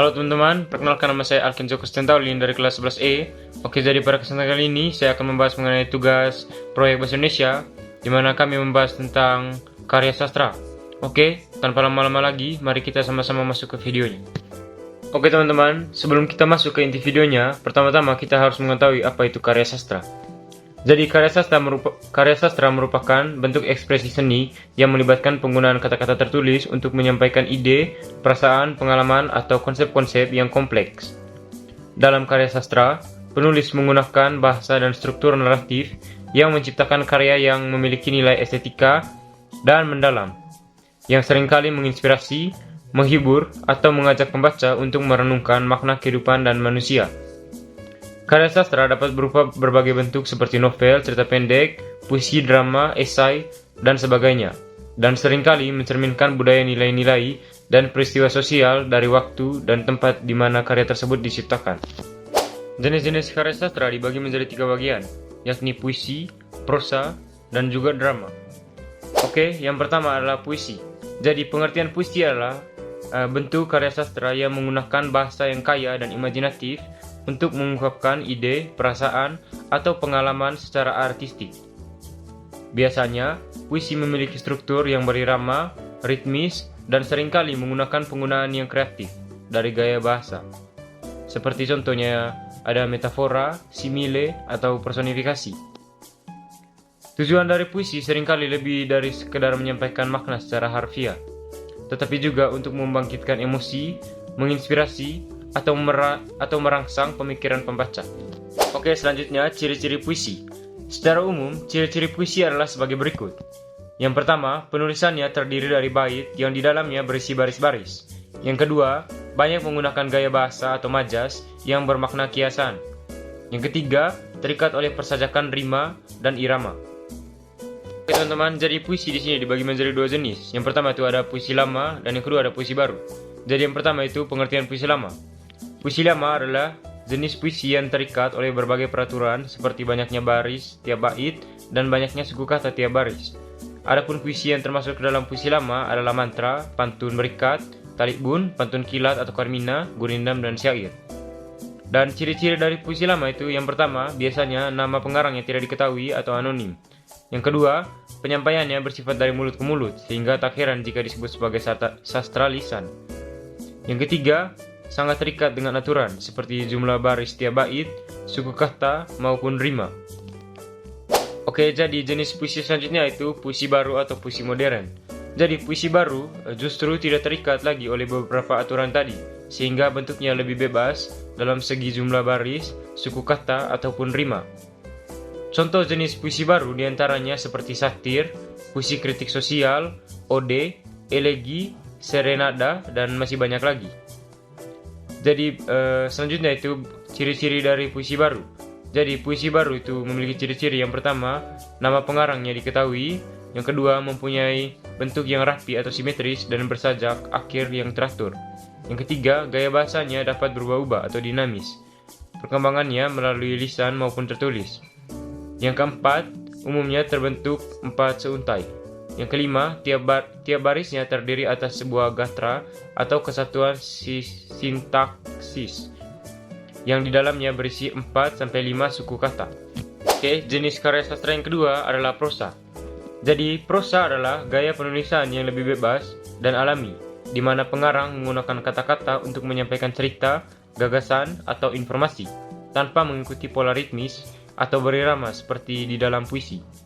Halo teman-teman, perkenalkan nama saya Alkin Joko Stentaulin dari kelas 11E. Oke, jadi pada kesempatan kali ini saya akan membahas mengenai tugas proyek bahasa Indonesia, di mana kami membahas tentang karya sastra. Oke, tanpa lama-lama lagi, mari kita sama-sama masuk ke videonya. Oke teman-teman, sebelum kita masuk ke inti videonya, pertama-tama kita harus mengetahui apa itu karya sastra. Jadi karya sastra merupakan bentuk ekspresi seni yang melibatkan penggunaan kata-kata tertulis untuk menyampaikan ide, perasaan, pengalaman, atau konsep-konsep yang kompleks. Dalam karya sastra, penulis menggunakan bahasa dan struktur naratif yang menciptakan karya yang memiliki nilai estetika dan mendalam, yang seringkali menginspirasi, menghibur, atau mengajak pembaca untuk merenungkan makna kehidupan dan manusia. Karya sastra dapat berupa berbagai bentuk seperti novel, cerita pendek, puisi, drama, esai, dan sebagainya, dan seringkali mencerminkan budaya, nilai-nilai, dan peristiwa sosial dari waktu dan tempat di mana karya tersebut diciptakan. Jenis-jenis karya sastra dibagi menjadi 3 bagian, yakni puisi, prosa, dan juga drama. Oke, yang pertama adalah puisi. Jadi pengertian puisi adalah bentuk karya sastra yang menggunakan bahasa yang kaya dan imajinatif untuk mengungkapkan ide, perasaan, atau pengalaman secara artistik. Biasanya, puisi memiliki struktur yang berirama, ritmis, dan seringkali menggunakan penggunaan yang kreatif dari gaya bahasa. Seperti contohnya, ada metafora, simile, atau personifikasi. Tujuan dari puisi seringkali lebih dari sekedar menyampaikan makna secara harfiah, tetapi juga untuk membangkitkan emosi, menginspirasi, atau merangsang pemikiran pembaca. Oke, selanjutnya ciri-ciri puisi. Secara umum, ciri-ciri puisi adalah sebagai berikut. Yang pertama, penulisannya terdiri dari bait yang di dalamnya berisi baris-baris. Yang kedua, banyak menggunakan gaya bahasa atau majas yang bermakna kiasan. Yang ketiga, terikat oleh persajakan rima dan irama. Oke teman-teman, jadi puisi di sini dibagi menjadi 2 jenis. Yang pertama itu ada puisi lama dan yang kedua ada puisi baru. Jadi yang pertama itu pengertian puisi lama. Puisi lama adalah jenis puisi yang terikat oleh berbagai peraturan seperti banyaknya baris tiap bait dan banyaknya suku kata tiap baris. Adapun puisi yang termasuk ke dalam puisi lama adalah mantra, pantun berikat, talikbun, pantun kilat atau karmina, gurindam, dan syair. Dan ciri-ciri dari puisi lama itu yang pertama, biasanya nama pengarang yang tidak diketahui atau anonim. Yang kedua, penyampaiannya bersifat dari mulut ke mulut sehingga tak heran jika disebut sebagai sastra lisan. Yang ketiga, sangat terikat dengan aturan seperti jumlah baris tiap bait, suku kata, maupun rima. Oke, jadi jenis puisi selanjutnya itu puisi baru atau puisi modern. Jadi puisi baru justru tidak terikat lagi oleh beberapa aturan tadi, sehingga bentuknya lebih bebas dalam segi jumlah baris, suku kata, ataupun rima. Contoh jenis puisi baru diantaranya seperti satir, puisi kritik sosial, ode, elegi, serenada, dan masih banyak lagi. Jadi selanjutnya itu ciri-ciri dari puisi baru. Jadi puisi baru itu memiliki ciri-ciri yang pertama, nama pengarangnya diketahui. Yang kedua, mempunyai bentuk yang rapi atau simetris dan bersajak akhir yang teratur. Yang ketiga, gaya bahasanya dapat berubah-ubah atau dinamis. Perkembangannya melalui lisan maupun tertulis. Yang keempat, umumnya terbentuk 4 seuntai. Yang kelima, tiap barisnya terdiri atas sebuah gatra atau kesatuan sintaksis yang di dalamnya berisi 4-5 suku kata. Oke, jenis karya sastra yang kedua adalah prosa. Jadi, prosa adalah gaya penulisan yang lebih bebas dan alami, di mana pengarang menggunakan kata-kata untuk menyampaikan cerita, gagasan, atau informasi, tanpa mengikuti pola ritmis atau berirama seperti di dalam puisi.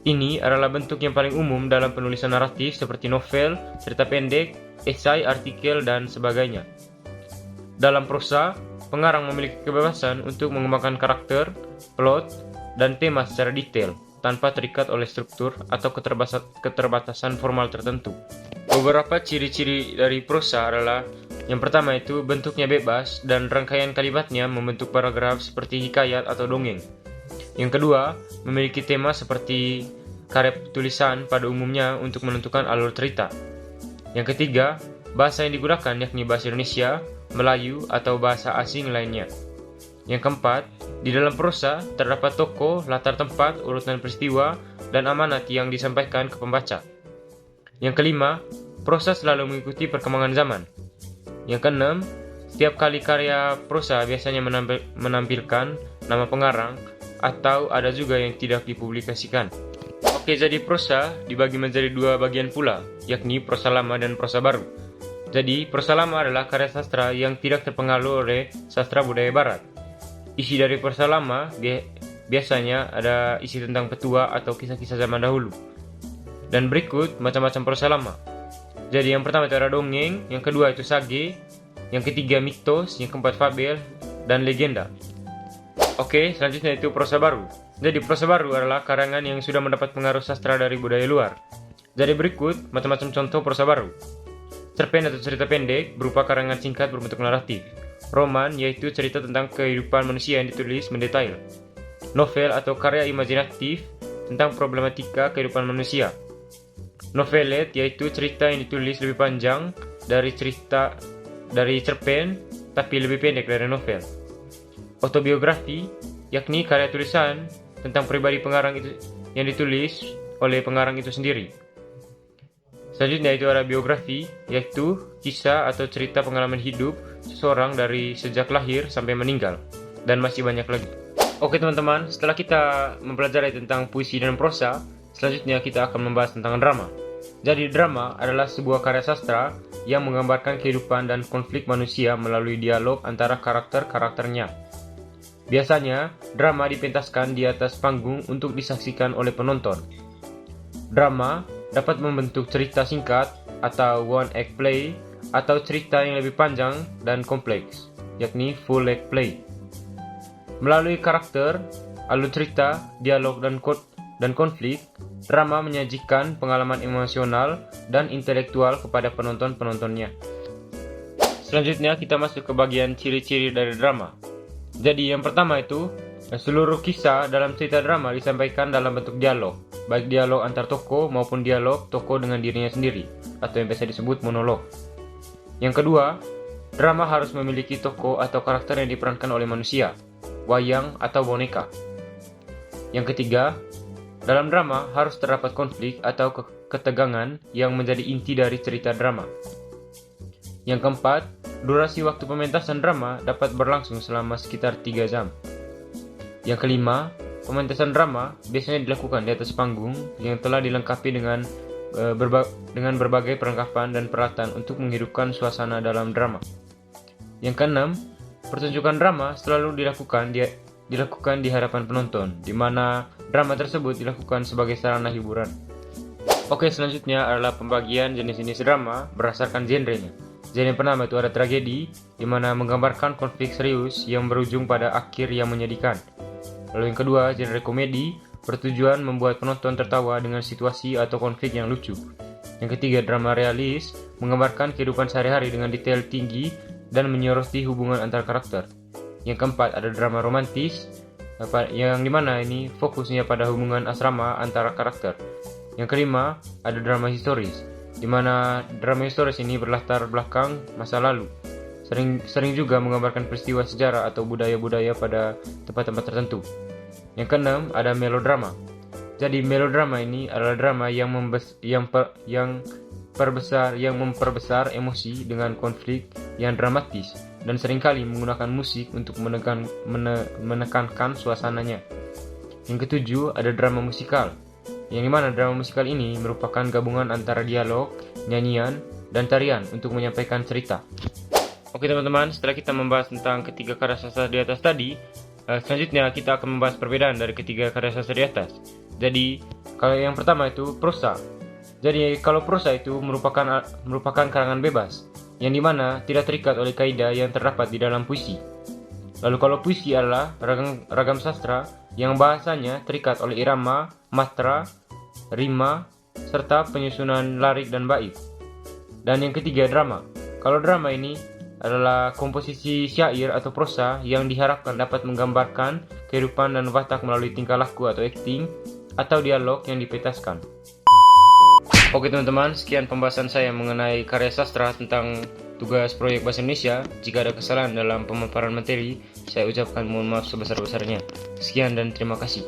Ini adalah bentuk yang paling umum dalam penulisan naratif seperti novel, cerita pendek, esai, artikel, dan sebagainya. Dalam prosa, pengarang memiliki kebebasan untuk mengembangkan karakter, plot, dan tema secara detail, tanpa terikat oleh struktur atau keterbatasan formal tertentu. Beberapa ciri-ciri dari prosa adalah yang pertama itu bentuknya bebas dan rangkaian kalimatnya membentuk paragraf seperti hikayat atau dongeng. Yang kedua, memiliki tema seperti karya tulisan pada umumnya untuk menentukan alur cerita. Yang ketiga, bahasa yang digunakan yakni bahasa Indonesia, Melayu, atau bahasa asing lainnya. Yang keempat, di dalam prosa terdapat tokoh, latar tempat, urutan peristiwa, dan amanat yang disampaikan ke pembaca. Yang kelima, prosa selalu mengikuti perkembangan zaman. Yang keenam, setiap kali karya prosa biasanya menampilkan nama pengarang atau ada juga yang tidak dipublikasikan. Oke, jadi prosa dibagi menjadi dua bagian pula, yakni prosa lama dan prosa baru. Jadi, prosa lama adalah karya sastra yang tidak terpengaruh oleh sastra budaya barat. Isi dari prosa lama biasanya ada isi tentang petua atau kisah-kisah zaman dahulu. Dan berikut macam-macam prosa lama. Jadi yang pertama itu ada dongeng, yang kedua itu sage, yang ketiga mitos, yang keempat fabel, dan legenda. Oke, selanjutnya itu prosa baru. Jadi prosa baru adalah karangan yang sudah mendapat pengaruh sastra dari budaya luar. Jadi berikut macam-macam contoh prosa baru. Cerpen atau cerita pendek berupa karangan singkat berbentuk naratif. Roman yaitu cerita tentang kehidupan manusia yang ditulis mendetail. Novel atau karya imajinatif tentang problematika kehidupan manusia. Novelet yaitu cerita yang ditulis lebih panjang dari cerpen tapi lebih pendek dari novel. Autobiografi yakni karya tulisan tentang pribadi pengarang itu yang ditulis oleh pengarang itu sendiri. Selanjutnya itu ada biografi, yaitu kisah atau cerita pengalaman hidup seseorang dari sejak lahir sampai meninggal, dan masih banyak lagi. Oke teman-teman, setelah kita mempelajari tentang puisi dan prosa, selanjutnya kita akan membahas tentang drama. Jadi drama adalah sebuah karya sastra yang menggambarkan kehidupan dan konflik manusia melalui dialog antara karakter-karakternya. Biasanya, drama dipentaskan di atas panggung untuk disaksikan oleh penonton. Drama dapat membentuk cerita singkat atau one act play atau cerita yang lebih panjang dan kompleks, yakni full act play. Melalui karakter, alur cerita, dialog, dan konflik, drama menyajikan pengalaman emosional dan intelektual kepada penonton-penontonnya. Selanjutnya kita masuk ke bagian ciri-ciri dari drama. Jadi yang pertama itu, seluruh kisah dalam cerita drama disampaikan dalam bentuk dialog, baik dialog antar tokoh maupun dialog tokoh dengan dirinya sendiri, atau yang biasa disebut monolog. Yang kedua, drama harus memiliki tokoh atau karakter yang diperankan oleh manusia, wayang atau boneka. Yang ketiga, dalam drama harus terdapat konflik atau ketegangan yang menjadi inti dari cerita drama. Yang keempat, durasi waktu pementasan drama dapat berlangsung selama sekitar 3 jam. Yang kelima, pementasan drama biasanya dilakukan di atas panggung yang telah dilengkapi dengan berbagai perlengkapan dan peralatan untuk menghidupkan suasana dalam drama. Yang keenam, pertunjukan drama selalu dilakukan di hadapan penonton, di mana drama tersebut dilakukan sebagai sarana hiburan. Oke, selanjutnya adalah pembagian jenis-jenis drama berdasarkan genrenya. Genre yang pertama itu ada tragedi, di mana menggambarkan konflik serius yang berujung pada akhir yang menyedihkan. Lalu yang kedua, genre komedi, bertujuan membuat penonton tertawa dengan situasi atau konflik yang lucu. Yang ketiga, drama realis, menggambarkan kehidupan sehari-hari dengan detail tinggi dan menyoroti hubungan antar karakter. Yang keempat, ada drama romantis, yang dimana ini fokusnya pada hubungan asrama antara karakter. Yang kelima, ada drama historis, di mana drama historis ini berlatar belakang masa lalu. Sering juga menggambarkan peristiwa sejarah atau budaya-budaya pada tempat-tempat tertentu. Yang keenam, ada melodrama. Jadi melodrama ini adalah drama yang memperbesar emosi dengan konflik yang dramatis dan seringkali menggunakan musik untuk menekankan suasananya. Yang ketujuh, ada drama musikal, yang dimana drama musikal ini merupakan gabungan antara dialog, nyanyian, dan tarian untuk menyampaikan cerita. Oke teman-teman, setelah kita membahas tentang ketiga karya sastra di atas tadi, selanjutnya kita akan membahas perbedaan dari ketiga karya sastra di atas. Jadi, kalau yang pertama itu prosa. Jadi, kalau prosa itu merupakan karangan bebas, yang dimana tidak terikat oleh kaidah yang terdapat di dalam puisi. Lalu kalau puisi adalah ragam sastra yang bahasanya terikat oleh irama, matra, rima, serta penyusunan larik dan bait. Dan yang ketiga, drama. Kalau drama ini adalah komposisi syair atau prosa yang diharapkan dapat menggambarkan kehidupan dan watak melalui tingkah laku atau acting atau dialog yang dipentaskan. Oke teman-teman, sekian pembahasan saya mengenai karya sastra tentang tugas proyek Bahasa Indonesia. Jika ada kesalahan dalam pemaparan materi, saya ucapkan mohon maaf sebesar-besarnya. Sekian dan terima kasih.